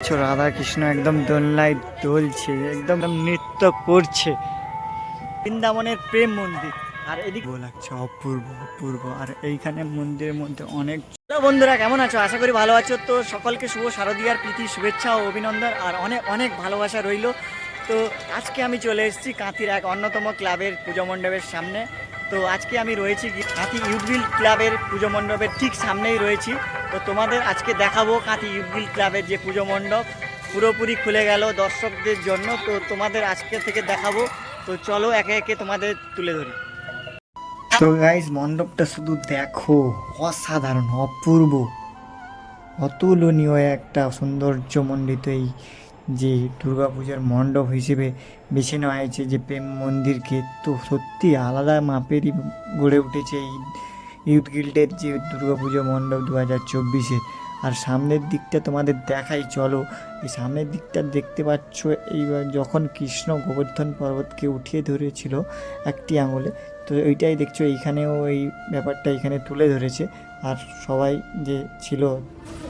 রাধা কৃষ্ণ একদম দোলনায় দোলছে, একদম নৃত্য করছে। বৃন্দাবনের প্রেম মন্দির, আর এদিকে লাগছে অপূর্ব অপূর্ব। আর এইখানে মন্দিরের মধ্যে অনেক। হ্যালো বন্ধুরা, কেমন আছো? আশা করি ভালো আছো। তো সকলকে শুভ শারদীয়ার প্রীতি শুভেচ্ছা ও অভিনন্দন, আর অনেক অনেক ভালোবাসা রইল। তো আজকে আমি চলে এসেছি কাঁথির এক অন্যতম ক্লাবের পুজো মণ্ডপের সামনে। তো আজকে আমি রয়েছি কাঁথি ইউথবিল ক্লাবের পুজো মণ্ডপের ঠিক সামনেই রয়েছি। তো তোমাদের আজকে দেখাবো কাঁথি ইউথবিল ক্লাবের যে পুজো মণ্ডপ পুরোপুরি খুলে গেল দর্শকদের জন্য। তো তোমাদের আজকে থেকে দেখাবো। তো চলো একে একে তোমাদের তুলে ধরি। তো গাইস, মণ্ডপটা শুধু দেখো, অসাধারণ, অপূর্ব, অতুলনীয় একটা সৌন্দর্যমণ্ডিত এই যে দুর্গাপূজার মণ্ডপ হিসেবে বেছে নেওয়া হয়েছে যে প্রেম মন্দিরকে। তো সত্যি আলাদা মাপেরই গড়ে উঠেছে এই ইউথ গিল্ডের যে দুর্গাপুজো মণ্ডপ 2024-এর। আর সামনের দিকটা তোমাদের দেখাই, চলো। এই সামনের দিকটা দেখতে পাচ্ছ, এইবার যখন কৃষ্ণ গোবর্ধন পর্বতকে উঠিয়ে ধরেছিল একটি আঙুলে, তো ওইটাই দেখছো এইখানেও এই ব্যাপারটা এখানে তুলে ধরেছে। আর সবাই যে ছিল,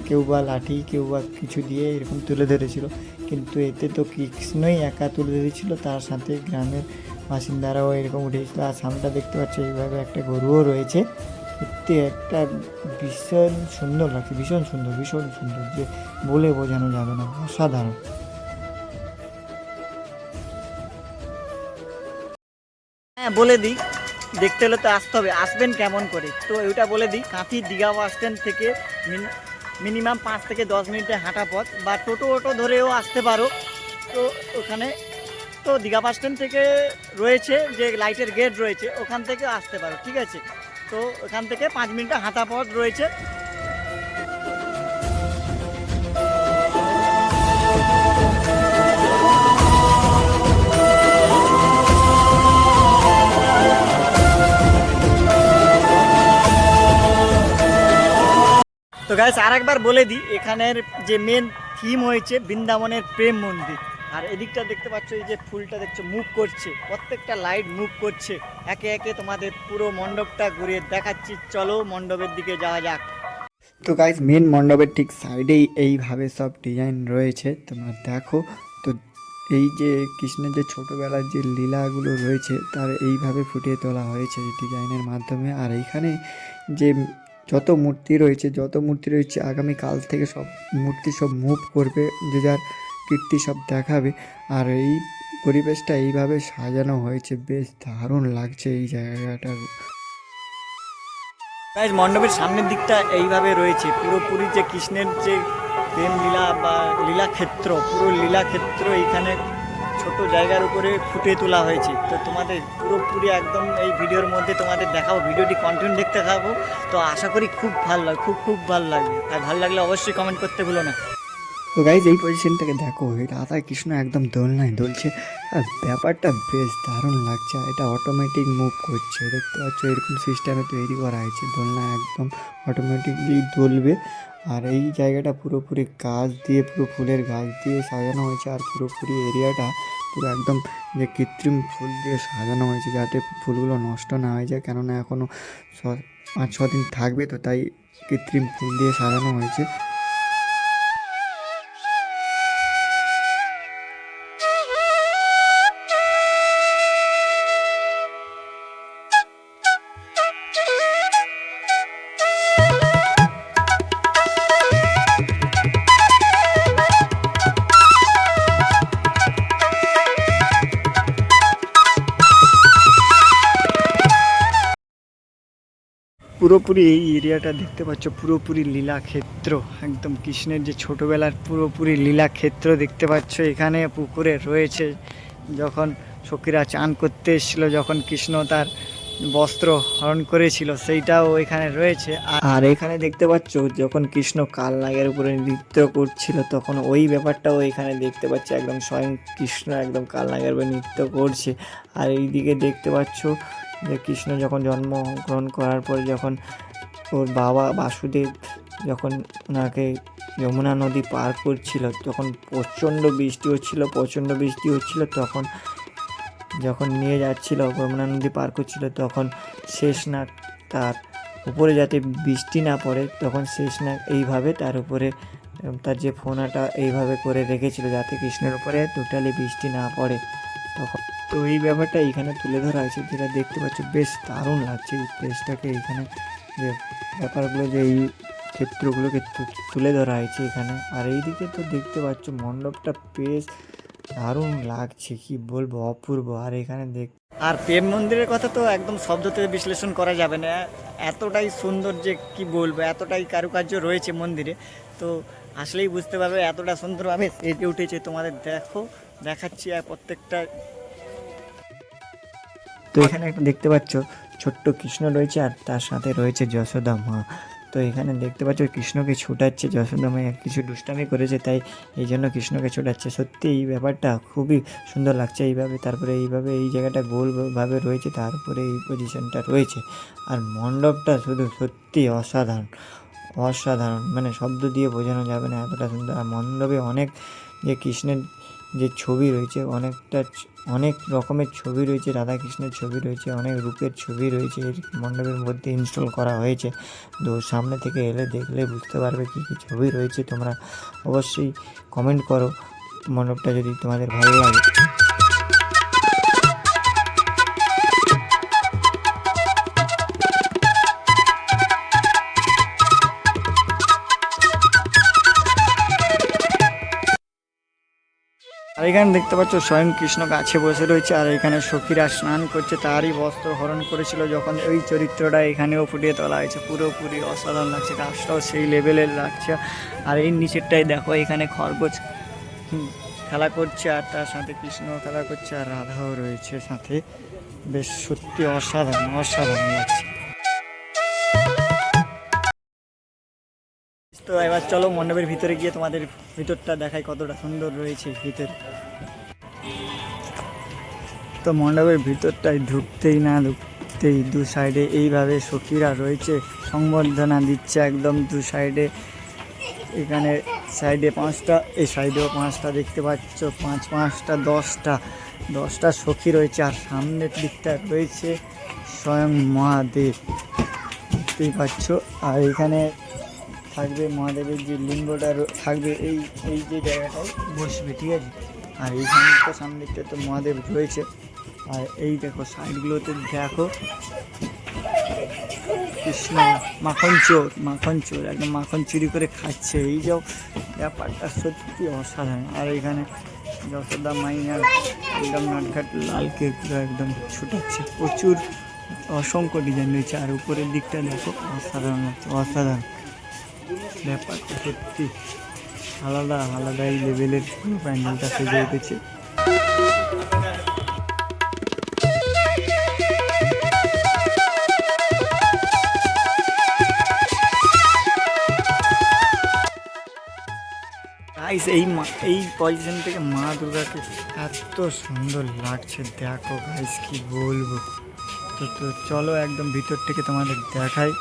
কেউ বা লাঠি, কেউ বা কিছু দিয়ে এরকম তুলে ধরেছিল, কিন্তু এতে তো কৃষ্ণই একা তুলে ধরেছিল, তার সাথে গ্রামের বাসিন্দারাও এরকম উঠেছিল। আর সামনেটা দেখতে পাচ্ছ এইভাবে একটা গরুও রয়েছে। সত্যি একটা ভীষণ সুন্দর লাগছে, ভীষণ সুন্দর, ভীষণ সুন্দর, যে বলে বোঝানো যাবে না, অসাধারণ। হ্যাঁ, বলে দিই, দেখতে হলে তো আসতে হবে। আসবেন কেমন করে, তো ওইটা বলে দিই। কাঁথি দীঘা বাস স্ট্যান্ড থেকে মিনিমাম 5 থেকে 10 মিনিটের হাঁটা পথ, বা টোটো ধরেও আসতে পারো। তো ওখানে তো দীঘা বাস স্ট্যান্ড থেকে রয়েছে যে লাইটের গেট রয়েছে, ওখান থেকে আসতে পারো, ঠিক আছে। তো ওখান থেকে 5 মিনিটের হাঁটা পথ রয়েছে। তো গাইস, আর একবার বলে দিই, এখানের যে মেন থিম হয়েছে বৃন্দাবনের প্রেম মন্দির। আর এদিকটা দেখতে পাচ্ছ, এই যে ফুলটা দেখছো মুভ করছে, প্রত্যেকটা লাইট মুভ করছে। একে একে তোমাদের পুরো মণ্ডপটা ঘুরিয়ে দেখাচ্ছি, চলো মণ্ডপের দিকে যাওয়া যাক। তো গাইস, মেন মণ্ডপের ঠিক সাইডেই এইভাবে সব ডিজাইন রয়েছে, তোমরা দেখো। তো এই যে কৃষ্ণের যে ছোটোবেলার যে লীলাগুলো রয়েছে, তার এইভাবে ফুটিয়ে তোলা হয়েছে এই ডিজাইনের মাধ্যমে। আর এইখানে যে যত মূর্তি রয়েছে আগামীকাল থেকে সব মূর্তি সব মুভ করবে, যে যার কীর্তি সব দেখাবে। আর এই পরিবেশটা এইভাবে সাজানো হয়েছে, বেশ দারুণ লাগছে এই জায়গাটা। গাইস, মণ্ডপের সামনের দিকটা এইভাবে রয়েছে, পুরোপুরি যে কৃষ্ণের যে প্রেম লীলা বা লীলাক্ষেত্র, পুরো লীলাক্ষেত্র এইখানে ছোট জায়গার উপরে ফুটিয়ে তোলা হয়েছে। তো তোমাদের পুরোপুরি একদম এই ভিডিওর মধ্যে তোমাদের দেখাবো, ভিডিওটি কন্টিনিউ দেখতে থাকবো। তো আশা করি খুব ভালো লাগে, খুব ভালো লাগবে। আর ভালো লাগলে অবশ্যই কমেন্ট করতে ভুলো না। তো গাইজ, এই পজিশনটাকে দেখো, রাধা কৃষ্ণ একদম দোলনায় দুলছে, আর ব্যাপারটা বেশ দারুণ লাগছে। এটা অটোমেটিক মুভ করছে, দেখতে পাচ্ছ, এরকম সিস্টেমে তৈরি করা হয়েছে, দোলনায় একদম অটোমেটিকলি দুলবে। আর এই জায়গাটা পুরোপুরি গাছ দিয়ে, পুরো ফুলের গাছ দিয়ে সাজানো হয়েছে। আর পুরোপুরি এরিয়াটা পুরো একদম যে কৃত্রিম ফুল দিয়ে সাজানো হয়েছে, যাতে ফুলগুলো নষ্ট না হয়ে যায়, কেননা এখনও 5-6 দিন থাকবে, তো তাই কৃত্রিম ফুল দিয়ে সাজানো হয়েছে। পুরোপুরি এই এরিয়াটা দেখতে পাচ্ছ, পুরোপুরি লীলাক্ষেত্র, একদম কৃষ্ণের যে ছোটোবেলার পুরোপুরি লীলাক্ষেত্র দেখতে পাচ্ছ। এখানে পুকুরে রয়েছে, যখন সখীরা চান করতে এসেছিলো, যখন কৃষ্ণ তার বস্ত্র হরণ করেছিল, সেইটাও এখানে রয়েছে। আর এখানে দেখতে পাচ্ছ, যখন কৃষ্ণ কালনাগের উপরে নৃত্য করছিল, তখন ওই ব্যাপারটাও এখানে দেখতে পাচ্ছি, একদম স্বয়ং কৃষ্ণ একদম কালনাগের উপরে নৃত্য করছে। আর এইদিকে দেখতে পাচ্ছ যে কৃষ্ণ যখন জন্মগ্রহণ করার পর, যখন ওর বাবা বাসুদেব যখন ওনাকে যমুনা নদী পার করছিল, তখন প্রচণ্ড বৃষ্টি হচ্ছিল, তখন যখন নিয়ে যাচ্ছিল, যমুনা নদী পার করছিল, তখন শেষনাগ তার উপরে যাতে বৃষ্টি না পড়ে, তখন শেষনাগ এইভাবে তার উপরে তার যে ফোনাটা এইভাবে করে রেখেছিল যাতে কৃষ্ণের উপরে টোটালি বৃষ্টি না পড়ে তখন। তো এই ব্যাপারটা এইখানে তুলে ধরা হয়েছে, যেটা দেখতে পাচ্ছ বেশ দারুণ লাগছে এই প্লেসটাকে। এইখানে যে ব্যাপারগুলো, যে এই ক্ষেত্রগুলোকে তুলে ধরা হয়েছে এখানে। আর এইদিকে তো দেখতে পাচ্ছ মণ্ডপটা বেশ দারুণ লাগছে, কি বলবো, অপূর্ব। আর এখানে আর প্রেম মন্দিরের কথা তো একদম শব্দ থেকে বিশ্লেষণ করা যাবে না, এতটাই সুন্দর যে কি বলবো, এতটাই কারুকার্য রয়েছে মন্দিরে। তো আসলেই বুঝতে পারবে এতটা সুন্দরভাবে সেজে উঠেছে। তোমাদের দেখাচ্ছি আর প্রত্যেকটা। তো এখানে একটা দেখতে পাচ্ছ ছোট্ট কৃষ্ণ রয়েছে আর তার সাথে রয়েছে যশোদা মা। তো এখানে দেখতে পাচ্ছ কৃষ্ণকে ছোটাচ্ছে, যশোদা মা কিছু দুষ্টামি করেছে তাই এই জন্য কৃষ্ণকে ছোটাচ্ছে। সত্যি এই ব্যাপারটা খুবই সুন্দর লাগছে এইভাবে। তারপরে এইভাবে এই জায়গাটা গোলভাবে রয়েছে, তারপরে এই পজিশনটা রয়েছে। আর মণ্ডপটা শুধু সত্যি অসাধারণ অসাধারণ, মানে শব্দ দিয়ে বোঝানো যাবে না এতটা সুন্দর। আর মণ্ডপে অনেক যে কৃষ্ণের যে ছবি রয়েছে, অনেক রকমের ছবি রয়েছে, রাধাকৃষ্ণের ছবি রয়েছে, অনেক রূপের ছবি রয়েছে এই মণ্ডপের মধ্যে ইনস্টল করা হয়েছে। তো সামনে থেকে এলে দেখলে বুঝতে পারবে কী কী ছবি রয়েছে। তোমরা অবশ্যই কমেন্ট করো মণ্ডপটা যদি তোমাদের ভালো লাগে। আর এখানে দেখতে পাচ্ছ স্বয়ং কৃষ্ণ গাছে বসে রয়েছে, আর এখানে সখীরা স্নান করছে, তারই বস্ত্র হরণ করেছিল যখন ওই চরিত্রটা এখানেও ফুটিয়ে তোলা হয়েছে। পুরোপুরি অসাধারণ লাগছে, গাছটাও সেই লেভেলের লাগছে। আর এই নিচেরটাই দেখো, এখানে খরগোশ খেলা করছে আর তার সাথে কৃষ্ণ খেলা করছে আর রাধাও রয়েছে সাথে। বেশ সত্যি অসাধারণ লাগছে। তো এবার চলো মণ্ডপের ভিতরে গিয়ে তোমাদের ভিতরটা দেখাই কতটা সুন্দর রয়েছে ভিতরে। তো মণ্ডপের ভিতরটায় ঢুকতেই দু সাইডে এইভাবে সখীরা রয়েছে, সংবর্ধনা দিচ্ছে একদম দু সাইডে। এখানে সাইডে 5টা, এই সাইডেও 5টা দেখতে পাচ্ছ, 5-5টা 10টা সখী রয়েছে। আর সামনের দিকটা রয়েছে স্বয়ং মহাদেব, দেখতেই পাচ্ছ। আর এখানে থাকবে মহাদেবের যে লিঙ্গটা থাকবে এই যে জায়গাটায় বসবে, ঠিক আছে। আর এইখানে তো সামনে দিকটা তো মহাদেব রয়েছে। আর এই দেখো সাইডগুলোতে দেখো কৃষ্ণ মাখন চোর একদম মাখন চুরি করে খাচ্ছে। এই যে ব্যাপারটা সত্যি অসাধারণ। আর এখানে যশোদা মাইয়া একদম নাটঘাট লালকে পুরো একদম ছুটাচ্ছে, প্রচুর অসংখ্য ডিজাইন রয়েছে। আর উপরের দিকটা দেখো অসাধারণ লাগছে, অসাধারণ ব্যাপারটা সত্যি আলাদা এই লেভেলের পুরো প্যান্ডেলটা সেজে উঠেছে। গাইস এই পজিশন থেকে মা দুর্গাকে এত সুন্দর লাগছে, দেখো গাইস কি বলবো। তো চলো একদম ভিতর থেকে তোমাদের দেখাই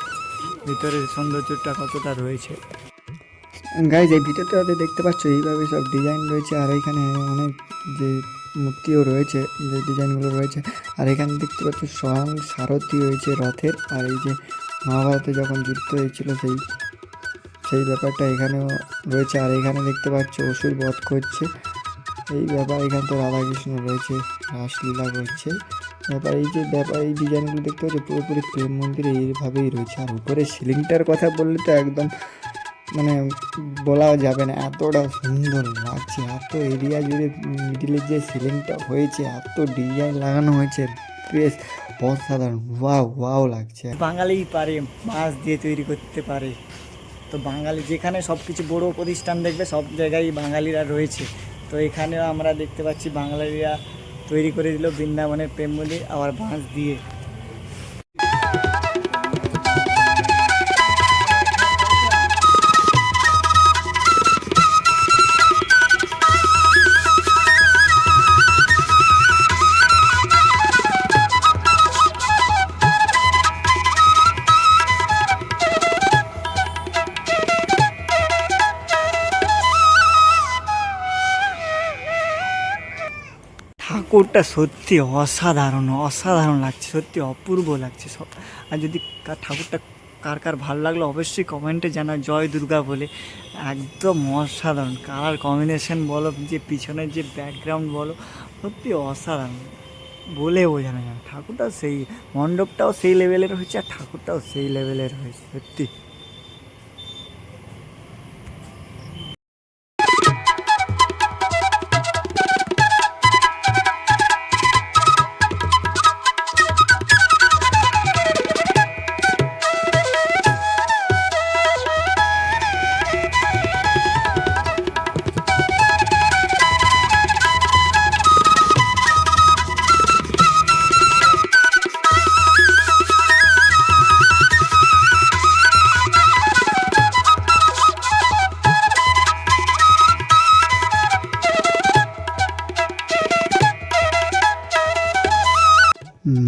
ভিতরের সৌন্দর্যটা কতটা রয়েছে। গাইস এই ভিতরটাতে দেখতে পাচ্ছ এইভাবে সব ডিজাইন রয়েছে। আর এখানে অনেক যে মূর্তিও রয়েছে, যে ডিজাইনগুলো রয়েছে। আর এখানে দেখতে পাচ্ছ স্বয়ং সারথি রয়েছে রথের। আর এই যে মহাভারতে যখন যুদ্ধ হয়েছিল সেই ব্যাপারটা এখানেও রয়েছে। আর এখানে দেখতে পাচ্ছ অসুর বধ করছে এই ব্যাপার। এখানে তো রাধাকৃষ্ণ রয়েছে, রাসলীলা করছে ব্যাপার। এই ডিজাইনগুলো দেখতে পাচ্ছ পুরোপুরি প্রেম মন্দিরে এইভাবেই রয়েছে। আর উপরে সিলিংটার কথা বললে তো একদম মানে বলা যাবে না, এতটা সুন্দর লাগছে। এত এরিয়া জুড়ে মিডিলের যে সিলিংটা হয়েছে, এত ডিজাইন লাগানো হয়েছে, বেশ অসাধারণ, ওয়াও লাগছে। বাঙালি পারে মাছ দিয়ে তৈরি করতে পারে। তো বাঙালি যেখানে সব কিছু বড়ো প্রতিষ্ঠান দেখবে সব জায়গায় বাঙালিরা রয়েছে। তো এখানেও আমরা দেখতে পাচ্ছি বাঙালিরা তৈরি করে দিল বৃন্দাবনের প্রেম মন্দির আবার বাঁশ দিয়ে। ঠাকুরটা সত্যি অসাধারণ লাগছে, সত্যি অপূর্ব লাগছে সব। আর যদি ঠাকুরটা কার কার ভালো লাগলো অবশ্যই কমেন্টে জানা, জয় দুর্গা বলে। একদম অসাধারণ কালার কম্বিনেশন বলো, যে পিছনের যে ব্যাকগ্রাউন্ড বলো, সত্যি অসাধারণ, বলে বোঝানো যায় না। ঠাকুরটাও সেই, মণ্ডপটাও সেই লেভেলের হয়েছে, আর ঠাকুরটাও সেই লেভেলের হয়েছে সত্যি।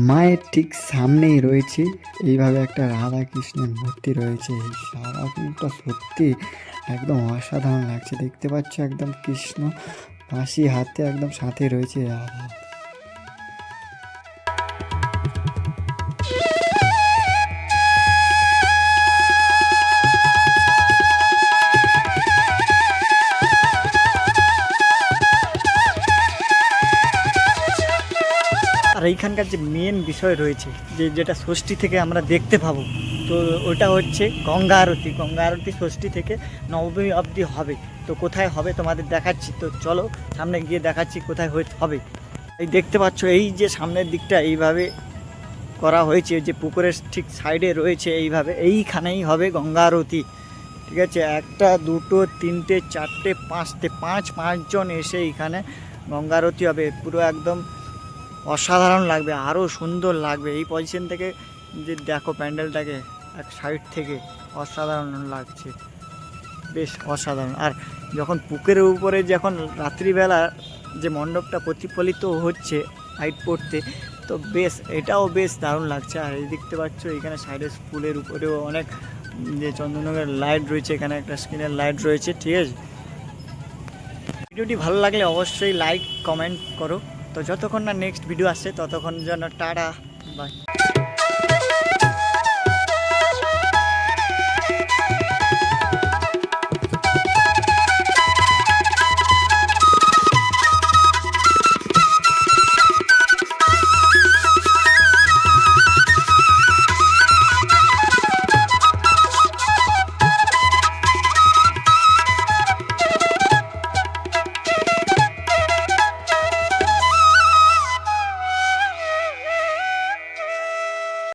মায়ের ঠিক সামনেই রয়েছে এইভাবে একটা রাধা কৃষ্ণের মূর্তি রয়েছে। এই সারাটা সত্যি একদম অসাধারণ লাগছে, দেখতে পাচ্ছ একদম কৃষ্ণ বাঁশি হাতে একদম সাথে রয়েছে রাধা। আর এইখানকার যে মেন বিষয় রয়েছে, যেটা ষষ্ঠী থেকে আমরা দেখতে পাবো, তো ওটা হচ্ছে গঙ্গা আরতি। গঙ্গা আরতি ষষ্ঠী থেকে নবমী অবধি হবে। তো কোথায় হবে তোমাদের দেখাচ্ছি, তো চলো সামনে গিয়ে দেখাচ্ছি কোথায় হবে। এই দেখতে পাচ্ছ, এই যে সামনের দিকটা এইভাবে করা হয়েছে, যে পুকুরের ঠিক সাইডে রয়েছে, এইখানেই হবে গঙ্গা আরতি। ঠিক আছে, একটা দুটো তিনটে চারটে পাঁচজন এসে এইখানে গঙ্গা আরতি হবে। পুরো একদম অসাধারণ লাগবে, আরও সুন্দর লাগবে। এই পজিশন থেকে যে দেখো প্যান্ডেলটাকে এক সাইড থেকে, অসাধারণ লাগছে, বেশ অসাধারণ। আর যখন পুকুরের উপরে যখন রাত্রিবেলা যে মণ্ডপটা প্রতিফলিত হচ্ছে লাইট পড়তে, তো এটাও বেশ দারুণ লাগছে। আর এই দেখতে পাচ্ছ এখানে সাইডে স্কুলের উপরেও অনেক যে চন্দননগরের লাইট রয়েছে, এখানে একটা স্ক্রিনের লাইট রয়েছে। ঠিক আছে, ভিডিওটি ভালো লাগলে অবশ্যই লাইক কমেন্ট করো। তো যতক্ষণ না নেক্সট ভিডিও আসছে ততক্ষণ যেন টাটা বাই।